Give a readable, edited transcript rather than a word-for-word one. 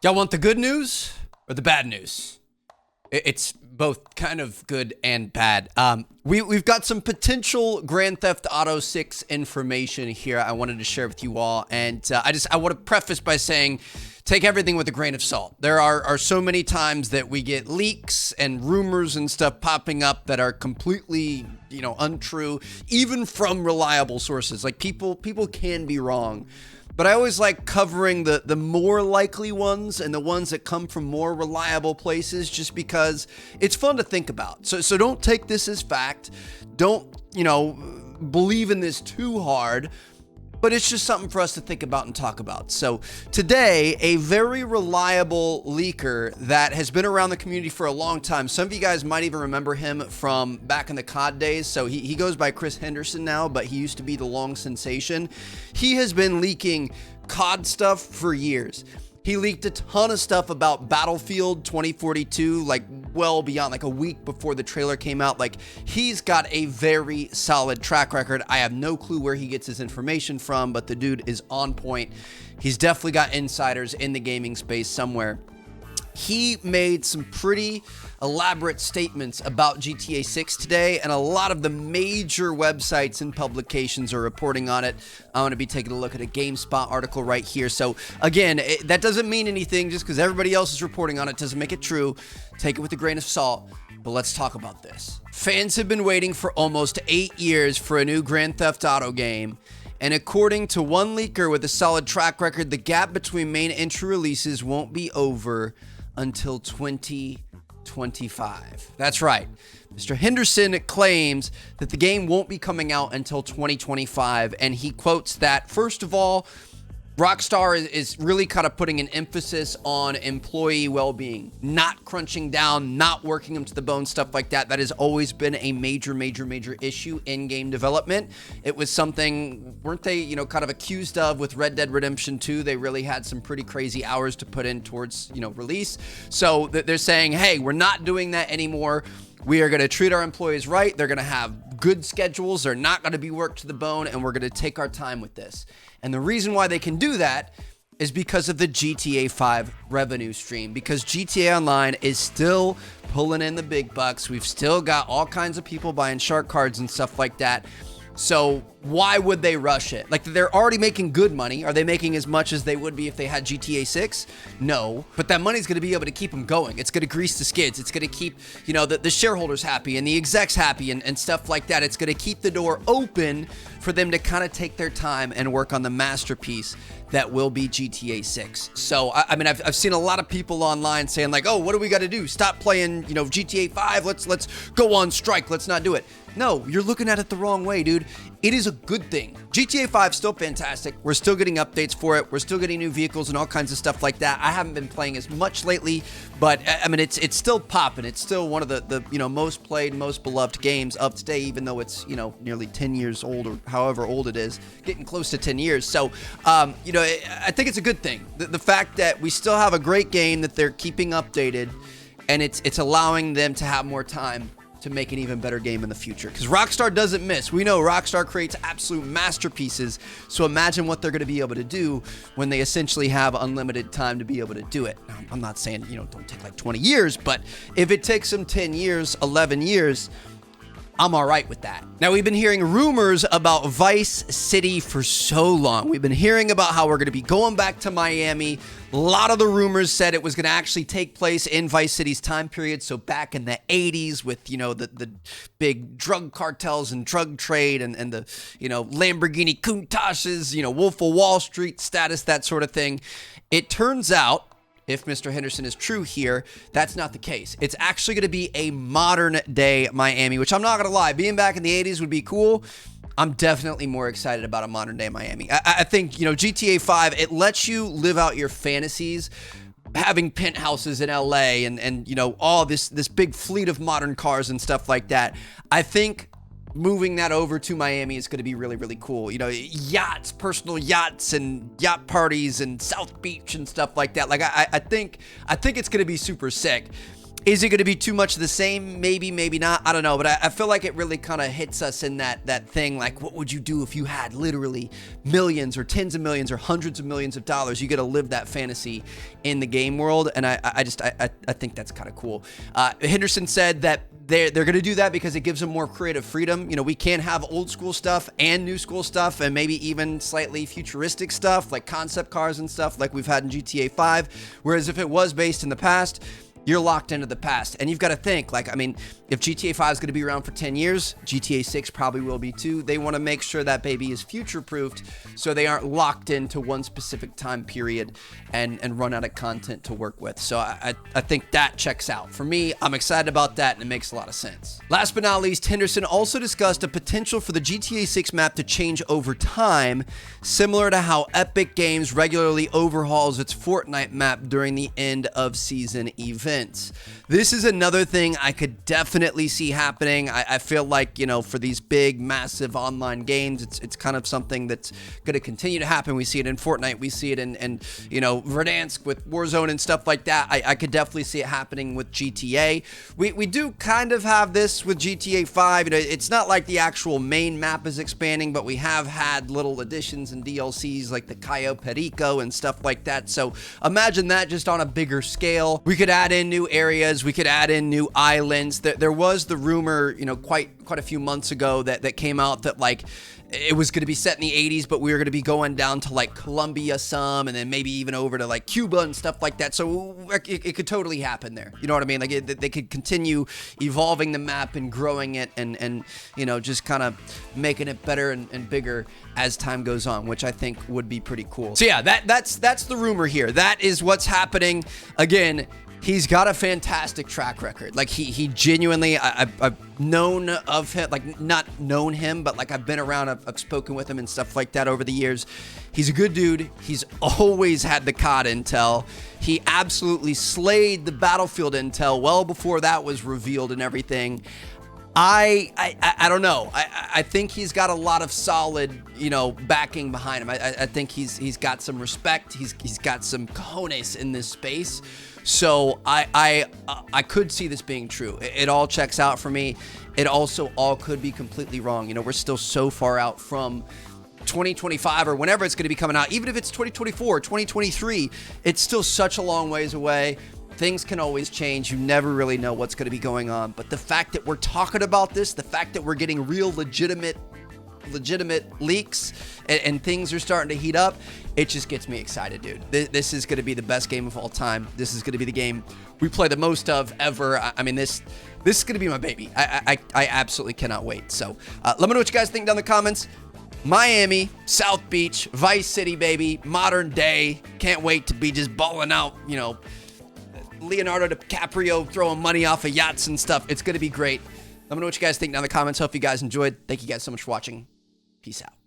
Y'all want the good news or the bad news? It's both kind of good and bad. We've got some potential Grand Theft Auto 6 information here I wanted to share with you all. And I want to preface by saying, take everything with a grain of salt. There are so many times that we get leaks and rumors and stuff popping up that are completely, untrue, even from reliable sources. Like people can be wrong. But I always like covering the more likely ones and the ones that come from more reliable places just because it's fun to think about. So don't take this as fact. Don't, believe in this too hard. But it's just something for us to think about and talk about. So today, a very reliable leaker that has been around the community for a long time. Some of you guys might even remember him from back in the COD days. So he goes by Chris Henderson now, but he used to be the long sensation. He has been leaking COD stuff for years. He leaked a ton of stuff about Battlefield 2042, like well beyond, like a week before the trailer came out. Like, he's got a very solid track record. I have no clue where he gets his information from, but the dude is on point. He's definitely got insiders in the gaming space somewhere. He made some pretty elaborate statements about GTA 6 today, and a lot of the major websites and publications are reporting on it. I'm going to be taking a look at a GameSpot article right here. So again, that doesn't mean anything. Just because everybody else is reporting on it doesn't make it true. Take it with a grain of salt. But let's talk about this. Fans have been waiting for almost 8 years for a new Grand Theft Auto game. And according to one leaker with a solid track record, the gap between main entry releases won't be over until 2025. That's right. Mr. Henderson claims that the game won't be coming out until 2025, and he quotes that, first of all, Rockstar is really kind of putting an emphasis on employee well-being, not crunching down, not working them to the bone, stuff like that. That has always been a major issue in game development. It was something, weren't they, kind of accused of with Red Dead Redemption 2? They really had some pretty crazy hours to put in towards, release. So they're saying, hey, we're not doing that anymore. We are going to treat our employees right. They're going to have good schedules. They're not going to be worked to the bone, and we're going to take our time with this. And the reason why they can do that is because of the GTA 5 revenue stream, because GTA Online is still pulling in the big bucks. We've still got all kinds of people buying shark cards and stuff like that. So why would they rush it? Like, they're already making good money. Are they making as much as they would be if they had GTA 6? No, but that money's going to be able to keep them going. It's going to grease the skids. It's going to keep, the shareholders happy and the execs happy and stuff like that. It's going to keep the door open for them to kind of take their time and work on the masterpiece that will be GTA 6. So, I've seen a lot of people online saying like, oh, what do we got to do? Stop playing, GTA 5. Let's go on strike. Let's not do it. No, you're looking at it the wrong way, dude. It is a good thing. GTA 5 is still fantastic. We're still getting updates for it. We're still getting new vehicles and all kinds of stuff like that. I haven't been playing as much lately, but it's still popping. It's still one of the most played, most beloved games of today, even though it's, nearly 10 years old or however old it is, getting close to 10 years. So, I think it's a good thing. The fact that we still have a great game that they're keeping updated, and it's allowing them to have more time to make an even better game in the future. Because Rockstar doesn't miss. We know Rockstar creates absolute masterpieces, so imagine what they're going to be able to do when they essentially have unlimited time to be able to do it. Now, I'm not saying, don't take like 20 years, but if it takes them 10 years, 11 years, I'm all right with that. Now, we've been hearing rumors about Vice City for so long. We've been hearing about how we're going to be going back to Miami. A lot of the rumors said it was going to actually take place in Vice City's time period. So back in the 80s with, the big drug cartels and drug trade and the, Lamborghini Countaches, Wolf of Wall Street status, that sort of thing. It turns out, if Mr. Henderson is true here, that's not the case. It's actually going to be a modern day Miami, which I'm not going to lie, being back in the 80s would be cool. I'm definitely more excited about a modern day Miami. I think, GTA 5, it lets you live out your fantasies, having penthouses in LA and all this big fleet of modern cars and stuff like that. I think moving that over to Miami is going to be really cool. Yachts, personal yachts and yacht parties and South Beach and stuff like that. Like, I think it's going to be super sick. Is it going to be too much of the same? Maybe, maybe not. I don't know. But I feel like it really kind of hits us in that thing. Like, what would you do if you had literally millions or tens of millions or hundreds of millions of dollars? You get to live that fantasy in the game world. And I think that's kind of cool. Henderson said that they're going to do that because it gives them more creative freedom. You know, we can have old school stuff and new school stuff and maybe even slightly futuristic stuff like concept cars and stuff like we've had in GTA 5. Whereas if it was based in the past, you're locked into the past. And you've got to think, like, I mean, if GTA 5 is going to be around for 10 years, GTA 6 probably will be too. They want to make sure that baby is future-proofed so they aren't locked into one specific time period and run out of content to work with. So I think that checks out. For me, I'm excited about that, and it makes a lot of sense. Last but not least, Henderson also discussed a potential for the GTA 6 map to change over time, similar to how Epic Games regularly overhauls its Fortnite map during the end of season events. This is another thing I could definitely see happening. I feel like, you know, for these big, massive online games, it's kind of something that's going to continue to happen. We see it in Fortnite. We see it in you know, Verdansk with Warzone and stuff like that. I could definitely see it happening with GTA. We do kind of have this with GTA 5. You know, it's not like the actual main map is expanding, but we have had little additions and DLCs like the Cayo Perico and stuff like that. So imagine that just on a bigger scale. We could add in new areas. We could add in new islands. There was the rumor, you know, quite a few months ago that came out that like it was going to be set in the 80s, but we were going to be going down to like Colombia some, and then maybe even over to like Cuba and stuff like that. So it could totally happen there. You know what I mean? Like they could continue evolving the map and growing it and you know, just kind of making it better and bigger as time goes on, which I think would be pretty cool. So yeah, that's the rumor here. That is what's happening. Again, he's got a fantastic track record. Like he genuinely, I've known of him, like not known him, but like I've been around, I've spoken with him and stuff like that over the years. He's a good dude. He's always had the COD intel. He absolutely slayed the Battlefield intel well before that was revealed and everything. I don't know. I think he's got a lot of solid, you know, backing behind him. I think he's got some respect. He's got some cojones in this space. So I could see this being true. It all checks out for me. It also all could be completely wrong. You know, we're still so far out from 2025 or whenever it's going to be coming out. Even if it's 2024, 2023, it's still such a long ways away. Things can always change. You never really know what's going to be going on. But the fact that we're talking about this, the fact that we're getting real legitimate leaks and things are starting to heat up, it just gets me excited, dude. This is going to be the best game of all time. This is going to be the game we play the most of ever. I mean, this is going to be my baby. I absolutely cannot wait. So let me know what you guys think down in the comments. Miami, South Beach, Vice City, baby, modern day. Can't wait to be just balling out, you know, Leonardo DiCaprio throwing money off of yachts and stuff. It's going to be great. Let me know what you guys think down in the comments. Hope you guys enjoyed. Thank you guys so much for watching. Peace out.